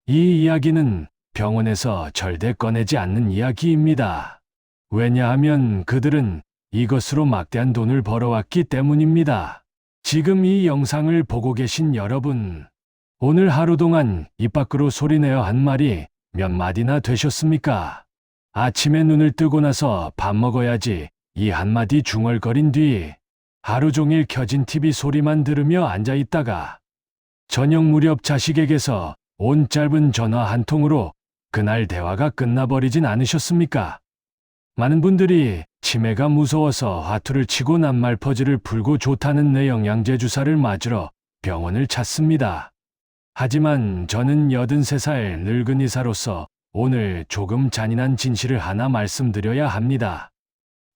이 이야기는 병원에서 절대 꺼내지 않는 이야기입니다. 왜냐하면 그들은 이것으로 막대한 돈을 벌어왔기 때문입니다. 지금 이 영상을 보고 계신 여러분, 오늘 하루 동안 입 밖으로 소리내어 한 말이 몇 마디나 되셨습니까? 아침에 눈을 뜨고 나서 밥 먹어야지 이 한마디 중얼거린 뒤 하루 종일 켜진 TV 소리만 들으며 앉아있다가 저녁 무렵 자식에게서 온 짧은 전화 한 통으로 그날 대화가 끝나버리진 않으셨습니까? 많은 분들이 치매가 무서워서 화투를 치고 낱말 퍼즐을 풀고 좋다는 내 영양제 주사를 맞으러 병원을 찾습니다. 하지만 저는 83살 늙은 의사로서 오늘 조금 잔인한 진실을 하나 말씀드려야 합니다.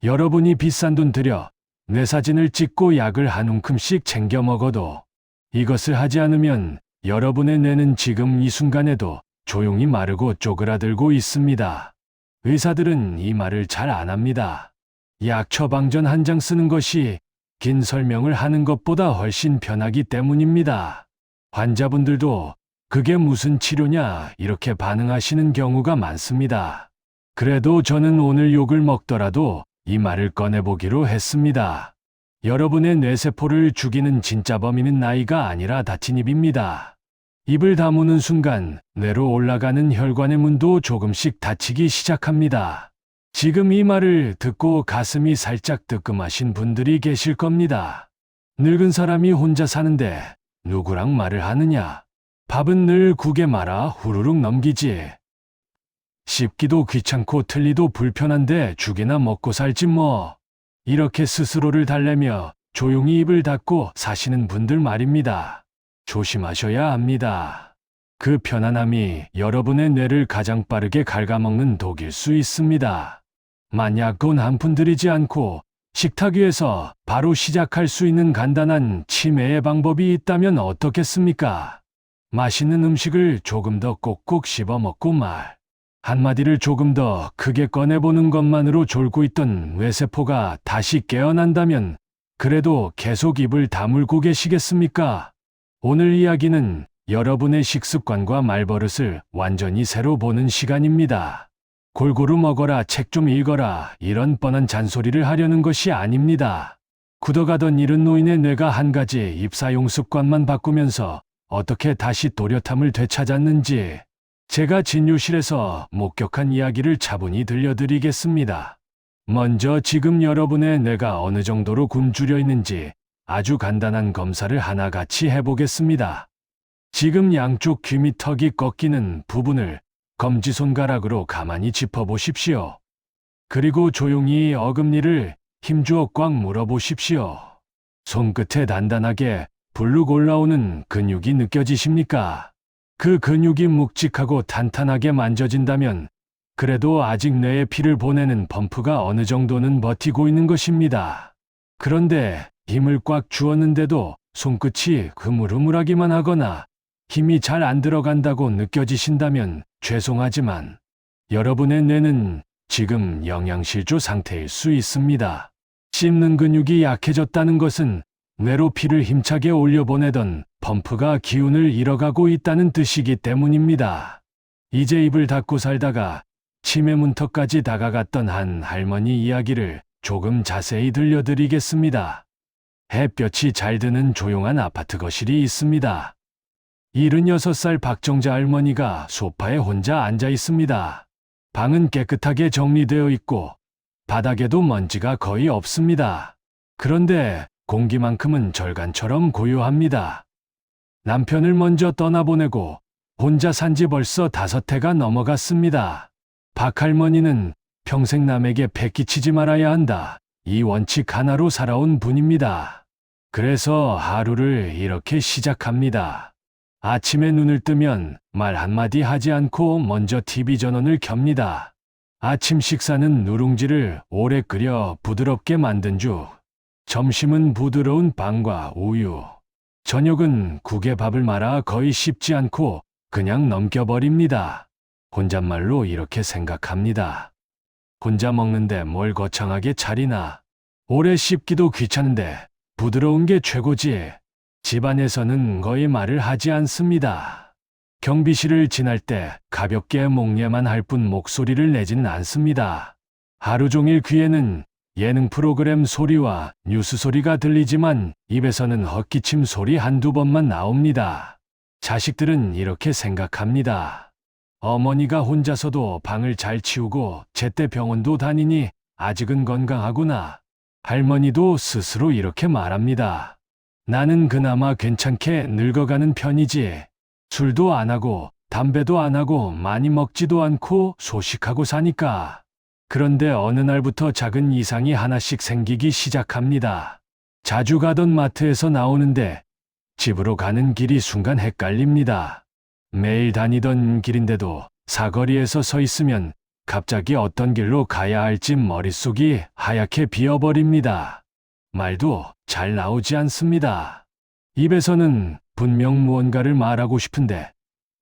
여러분이 비싼 돈 들여 뇌 사진을 찍고 약을 한 움큼씩 챙겨 먹어도 이것을 하지 않으면 여러분의 뇌는 지금 이 순간에도 조용히 마르고 쪼그라들고 있습니다. 의사들은 이 말을 잘 안 합니다. 약 처방전 한 장 쓰는 것이 긴 설명을 하는 것보다 훨씬 편하기 때문입니다. 환자분들도 그게 무슨 치료냐 이렇게 반응하시는 경우가 많습니다. 그래도 저는 오늘 욕을 먹더라도 이 말을 꺼내보기로 했습니다. 여러분의 뇌세포를 죽이는 진짜 범인은 나이가 아니라 닫힌 입입니다. 입을 다무는 순간 뇌로 올라가는 혈관의 문도 조금씩 닫히기 시작합니다. 지금 이 말을 듣고 가슴이 살짝 뜨끔하신 분들이 계실 겁니다. 늙은 사람이 혼자 사는데 누구랑 말을 하느냐? 밥은 늘 국에 말아 후루룩 넘기지. 씹기도 귀찮고 틀리도 불편한데 죽이나 먹고 살지 뭐. 이렇게 스스로를 달래며 조용히 입을 닫고 사시는 분들 말입니다. 조심하셔야 합니다. 그 편안함이 여러분의 뇌를 가장 빠르게 갉아먹는 독일 수 있습니다. 만약 돈 한 푼 들이지 않고 식탁 위에서 바로 시작할 수 있는 간단한 치매의 방법이 있다면 어떻겠습니까? 맛있는 음식을 조금 더 꼭꼭 씹어 먹고 말 한마디를 조금 더 크게 꺼내보는 것만으로 졸고 있던 뇌세포가 다시 깨어난다면 그래도 계속 입을 다물고 계시겠습니까? 오늘 이야기는 여러분의 식습관과 말버릇을 완전히 새로 보는 시간입니다. 골고루 먹어라, 책 좀 읽어라 이런 뻔한 잔소리를 하려는 것이 아닙니다. 굳어가던 이른 노인의 뇌가 한 가지 입사용 습관만 바꾸면서 어떻게 다시 또렷함을 되찾았는지 제가 진료실에서 목격한 이야기를 차분히 들려드리겠습니다. 먼저 지금 여러분의 뇌가 어느 정도로 굶주려 있는지 아주 간단한 검사를 하나같이 해보겠습니다. 지금 양쪽 귀 밑 턱이 꺾이는 부분을 검지손가락으로 가만히 짚어보십시오. 그리고 조용히 어금니를 힘주어 꽉 물어보십시오. 손끝에 단단하게 불룩 올라오는 근육이 느껴지십니까? 그 근육이 묵직하고 탄탄하게 만져진다면 그래도 아직 뇌에 피를 보내는 펌프가 어느 정도는 버티고 있는 것입니다. 그런데 힘을 꽉 주었는데도 손끝이 흐물흐물하기만 하거나 힘이 잘 안 들어간다고 느껴지신다면 죄송하지만 여러분의 뇌는 지금 영양실조 상태일 수 있습니다. 씹는 근육이 약해졌다는 것은 뇌로 피를 힘차게 올려보내던 펌프가 기운을 잃어가고 있다는 뜻이기 때문입니다. 이제 입을 닫고 살다가 치매 문턱까지 다가갔던 한 할머니 이야기를 조금 자세히 들려드리겠습니다. 햇볕이 잘 드는 조용한 아파트 거실이 있습니다. 76살 박정자 할머니가 소파에 혼자 앉아 있습니다. 방은 깨끗하게 정리되어 있고 바닥에도 먼지가 거의 없습니다. 그런데 공기만큼은 절간처럼 고요합니다. 남편을 먼저 떠나보내고 혼자 산지 벌써 5해가 넘어갔습니다. 박 할머니는 평생 남에게 배 끼치지 말아야 한다. 이 원칙 하나로 살아온 분입니다. 그래서 하루를 이렇게 시작합니다. 아침에 눈을 뜨면 말 한마디 하지 않고 먼저 TV 전원을 켭니다. 아침 식사는 누룽지를 오래 끓여 부드럽게 만든 죽. 점심은 부드러운 빵과 우유. 저녁은 국에 밥을 말아 거의 씹지 않고 그냥 넘겨버립니다. 혼잣말로 이렇게 생각합니다. 혼자 먹는데 뭘 거창하게 차리나. 오래 씹기도 귀찮은데 부드러운 게 최고지. 집안에서는 거의 말을 하지 않습니다. 경비실을 지날 때 가볍게 목례만 할 뿐 목소리를 내지는 않습니다. 하루 종일 귀에는 예능 프로그램 소리와 뉴스 소리가 들리지만 입에서는 헛기침 소리 한두 번만 나옵니다. 자식들은 이렇게 생각합니다. 어머니가 혼자서도 방을 잘 치우고 제때 병원도 다니니 아직은 건강하구나. 할머니도 스스로 이렇게 말합니다. 나는 그나마 괜찮게 늙어가는 편이지. 술도 안 하고 담배도 안 하고 많이 먹지도 않고 소식하고 사니까. 그런데 어느 날부터 작은 이상이 하나씩 생기기 시작합니다. 자주 가던 마트에서 나오는데 집으로 가는 길이 순간 헷갈립니다. 매일 다니던 길인데도 사거리에서 서 있으면 갑자기 어떤 길로 가야 할지 머릿속이 하얗게 비어버립니다. 말도 잘 나오지 않습니다. 입에서는 분명 무언가를 말하고 싶은데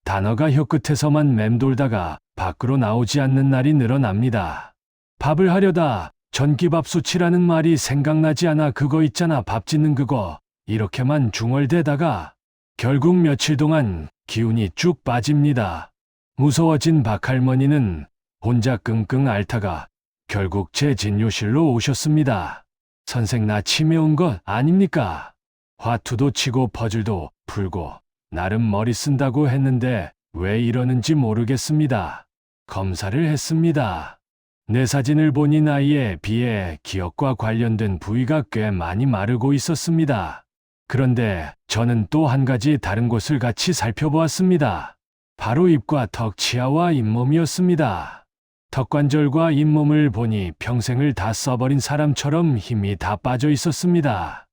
단어가 혀끝에서만 맴돌다가 밖으로 나오지 않는 날이 늘어납니다. 밥을 하려다 전기밥솥이라는 말이 생각나지 않아 그거 있잖아 밥 짓는 그거 이렇게만 중얼대다가 결국 며칠 동안 기운이 쭉 빠집니다. 무서워진 박할머니는 혼자 끙끙 앓다가 결국 제 진료실로 오셨습니다. 선생 나 치매 온 것 아닙니까? 화투도 치고 퍼즐도 풀고 나름 머리 쓴다고 했는데 왜 이러는지 모르겠습니다. 검사를 했습니다. 내 사진을 보니 나이에 비해 기억과 관련된 부위가 꽤 많이 마르고 있었습니다. 그런데 저는 또 한 가지 다른 곳을 같이 살펴보았습니다. 바로 입과 턱, 치아와 잇몸이었습니다. 턱관절과 잇몸을 보니 평생을 다 써버린 사람처럼 힘이 다 빠져 있었습니다.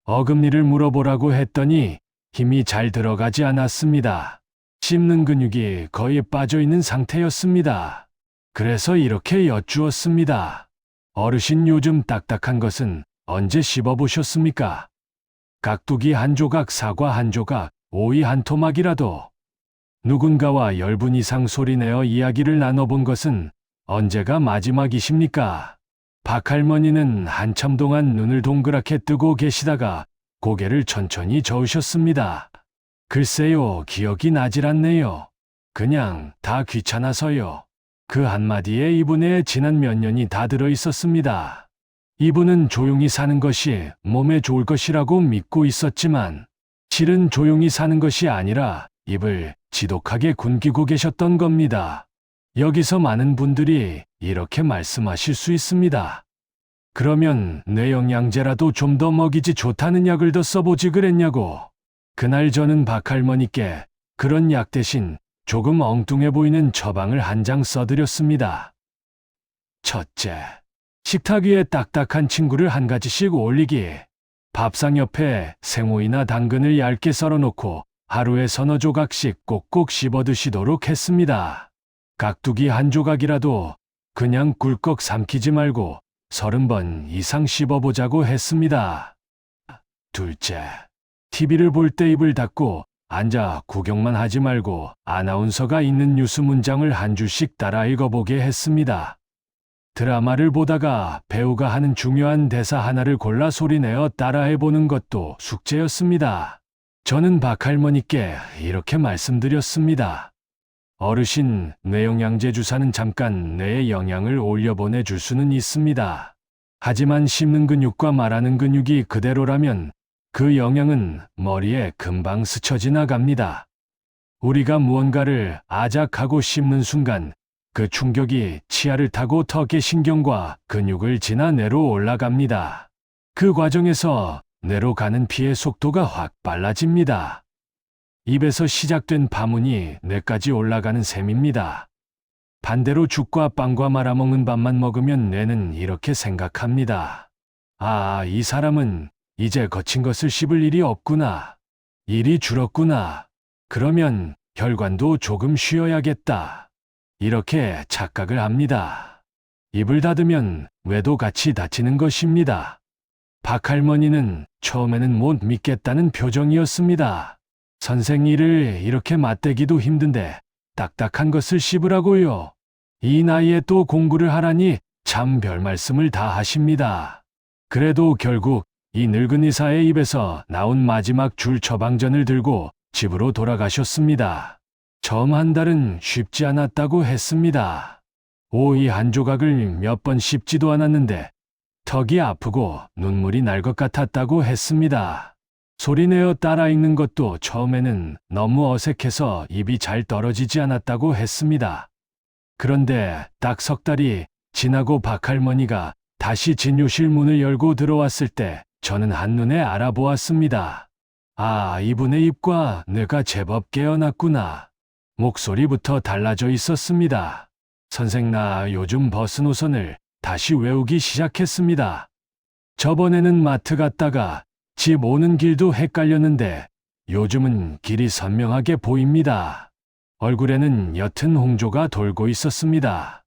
어금니를 물어보라고 했더니 힘이 잘 들어가지 않았습니다. 씹는 근육이 거의 빠져 있는 상태였습니다. 그래서 이렇게 여쭈었습니다. 어르신 요즘 딱딱한 것은 언제 씹어보셨습니까? 깍두기 한 조각, 사과 한 조각, 오이 한 토막이라도. 누군가와 10분 이상 소리내어 이야기를 나눠본 것은 언제가 마지막이십니까? 박할머니는 한참 동안 눈을 동그랗게 뜨고 계시다가 고개를 천천히 저으셨습니다. 글쎄요, 기억이 나질 않네요. 그냥 다 귀찮아서요. 그 한마디에 이분의 지난 몇 년이 다 들어 있었습니다. 이분은 조용히 사는 것이 몸에 좋을 것이라고 믿고 있었지만 실은 조용히 사는 것이 아니라 입을 지독하게 굶기고 계셨던 겁니다. 여기서 많은 분들이 이렇게 말씀하실 수 있습니다. 그러면 뇌영양제라도 좀 더 먹이지 좋다는 약을 더 써보지 그랬냐고. 그날 저는 박할머니께 그런 약 대신 조금 엉뚱해 보이는 처방을 한 장 써드렸습니다. 첫째, 식탁 위에 딱딱한 친구를 한 가지씩 올리기. 밥상 옆에 생오이나 당근을 얇게 썰어놓고 하루에 서너 조각씩 꼭꼭 씹어 드시도록 했습니다. 깍두기 한 조각이라도 그냥 꿀꺽 삼키지 말고 30번 이상 씹어보자고 했습니다. 둘째, TV를 볼 때 입을 닫고 앉아 구경만 하지 말고 아나운서가 있는 뉴스 문장을 한 줄씩 따라 읽어보게 했습니다. 드라마를 보다가 배우가 하는 중요한 대사 하나를 골라 소리내어 따라해보는 것도 숙제였습니다. 저는 박할머니께 이렇게 말씀드렸습니다. 어르신, 뇌영양제 주사는 잠깐 뇌에 영양을 올려보내줄 수는 있습니다. 하지만 씹는 근육과 말하는 근육이 그대로라면 그 영양은 머리에 금방 스쳐 지나갑니다. 우리가 무언가를 아작하고 씹는 순간 그 충격이 치아를 타고 턱의 신경과 근육을 지나 뇌로 올라갑니다. 그 과정에서 뇌로 가는 피의 속도가 확 빨라집니다. 입에서 시작된 파문이 뇌까지 올라가는 셈입니다. 반대로 죽과 빵과 말아먹는 밥만 먹으면 뇌는 이렇게 생각합니다. 아, 이 사람은 이제 거친 것을 씹을 일이 없구나. 일이 줄었구나. 그러면 혈관도 조금 쉬어야겠다. 이렇게 착각을 합니다. 입을 닫으면 뇌도 같이 닫히는 것입니다. 박할머니는 처음에는 못 믿겠다는 표정이었습니다. 선생 일을 이렇게 맞대기도 힘든데 딱딱한 것을 씹으라고요. 이 나이에 또 공부를 하라니 참 별 말씀을 다 하십니다. 그래도 결국 이 늙은 의사의 입에서 나온 마지막 줄 처방전을 들고 집으로 돌아가셨습니다. 처음 한 달은 쉽지 않았다고 했습니다. 오이 한 조각을 몇 번 씹지도 않았는데 턱이 아프고 눈물이 날 것 같았다고 했습니다. 소리내어 따라 읽는 것도 처음에는 너무 어색해서 입이 잘 떨어지지 않았다고 했습니다. 그런데 딱 석 달이 지나고 박할머니가 다시 진료실 문을 열고 들어왔을 때 저는 한눈에 알아보았습니다. 아, 이분의 입과 뇌가 제법 깨어났구나. 목소리부터 달라져 있었습니다. 선생, 나 요즘 버스노선을 다시 외우기 시작했습니다. 저번에는 마트 갔다가 집 오는 길도 헷갈렸는데 요즘은 길이 선명하게 보입니다. 얼굴에는 옅은 홍조가 돌고 있었습니다.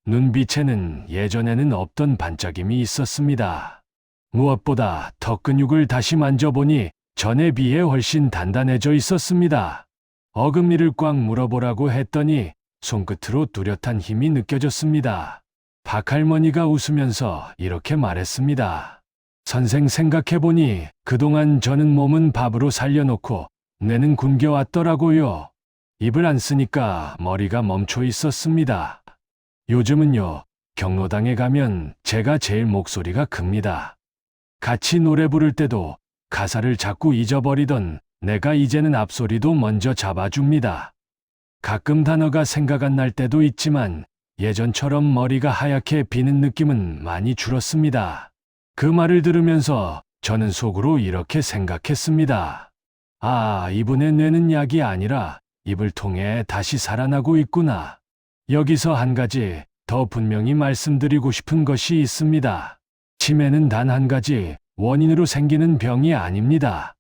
눈빛에는 예전에는 없던 반짝임이 있었습니다. 무엇보다 턱 근육을 다시 만져보니 전에 비해 훨씬 단단해져 있었습니다. 어금니를 꽉 물어보라고 했더니 손끝으로 뚜렷한 힘이 느껴졌습니다. 박할머니가 웃으면서 이렇게 말했습니다. 선생, 생각해보니 그동안 저는 몸은 밥으로 살려놓고 뇌는 굶겨왔더라고요. 입을 안 쓰니까 머리가 멈춰 있었습니다. 요즘은요, 경로당에 가면 제가 제일 목소리가 큽니다. 같이 노래 부를 때도 가사를 자꾸 잊어버리던 내가 이제는 앞소리도 먼저 잡아줍니다. 가끔 단어가 생각 안 날 때도 있지만 예전처럼 머리가 하얗게 비는 느낌은 많이 줄었습니다. 그 말을 들으면서 저는 속으로 이렇게 생각했습니다. 아, 이분의 뇌는 약이 아니라 입을 통해 다시 살아나고 있구나. 여기서 한 가지 더 분명히 말씀드리고 싶은 것이 있습니다. 치매는 단 한 가지 원인으로 생기는 병이 아닙니다.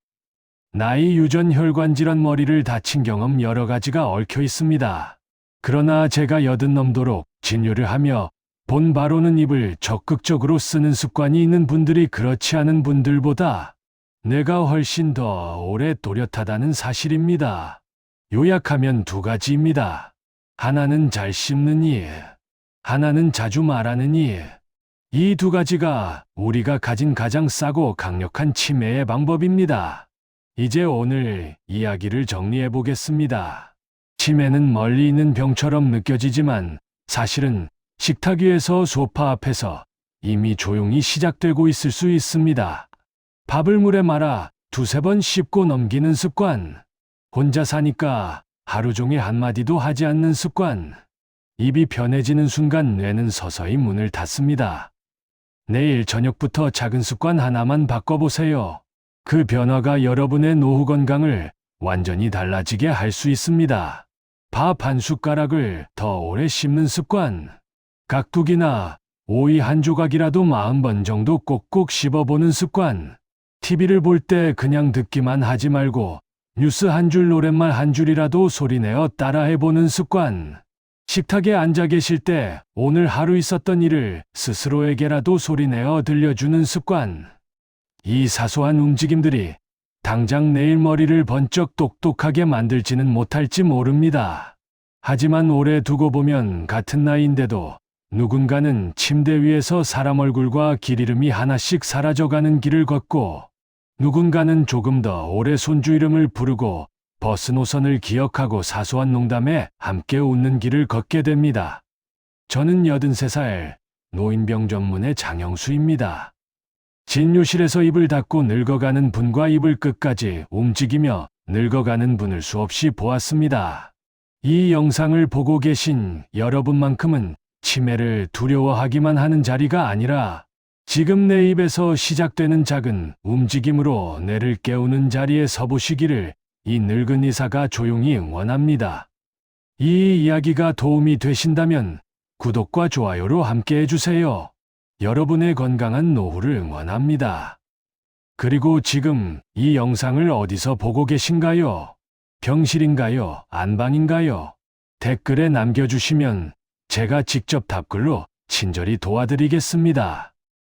나이, 유전, 혈관 질환, 머리를 다친 경험 여러 가지가 얽혀 있습니다. 그러나 제가 여든 넘도록 진료를 하며 본 바로는 입을 적극적으로 쓰는 습관이 있는 분들이 그렇지 않은 분들보다 뇌가 훨씬 더 오래 또렷하다는 사실입니다. 요약하면 두 가지입니다. 하나는 잘 씹는 이, 하나는 자주 말하는 이. 이 두 가지가 우리가 가진 가장 싸고 강력한 치매의 방법입니다. 이제 오늘 이야기를 정리해 보겠습니다. 치매는 멀리 있는 병처럼 느껴지지만 사실은 식탁 위에서 소파 앞에서 이미 조용히 시작되고 있을 수 있습니다. 밥을 물에 말아 두세 번 씹고 넘기는 습관. 혼자 사니까 하루 종일 한마디도 하지 않는 습관. 입이 편해지는 순간 뇌는 서서히 문을 닫습니다. 내일 저녁부터 작은 습관 하나만 바꿔보세요. 그 변화가 여러분의 노후 건강을 완전히 달라지게 할 수 있습니다. 밥 한 숟가락을 더 오래 씹는 습관. 깍두기나 오이 한 조각이라도 40번 정도 꼭꼭 씹어보는 습관. TV를 볼 때 그냥 듣기만 하지 말고 뉴스 한 줄, 노랫말 한 줄이라도 소리내어 따라해보는 습관. 식탁에 앉아 계실 때 오늘 하루 있었던 일을 스스로에게라도 소리내어 들려주는 습관. 이 사소한 움직임들이 당장 내일 머리를 번쩍 똑똑하게 만들지는 못할지 모릅니다. 하지만 오래 두고 보면 같은 나이인데도 누군가는 침대 위에서 사람 얼굴과 길이름이 하나씩 사라져가는 길을 걷고, 누군가는 조금 더 오래 손주 이름을 부르고 버스 노선을 기억하고 사소한 농담에 함께 웃는 길을 걷게 됩니다. 저는 83살 노인병 전문의 장영수입니다. 진료실에서 입을 닫고 늙어가는 분과 입을 끝까지 움직이며 늙어가는 분을 수없이 보았습니다. 이 영상을 보고 계신 여러분만큼은 치매를 두려워하기만 하는 자리가 아니라 지금 내 입에서 시작되는 작은 움직임으로 뇌를 깨우는 자리에 서보시기를 이 늙은 의사가 조용히 응원합니다. 이 이야기가 도움이 되신다면 구독과 좋아요로 함께 해주세요. 여러분의 건강한 노후를 응원합니다. 그리고 지금 이 영상을 어디서 보고 계신가요? 병실인가요? 안방인가요? 댓글에 남겨주시면 제가 직접 답글로 친절히 도와드리겠습니다.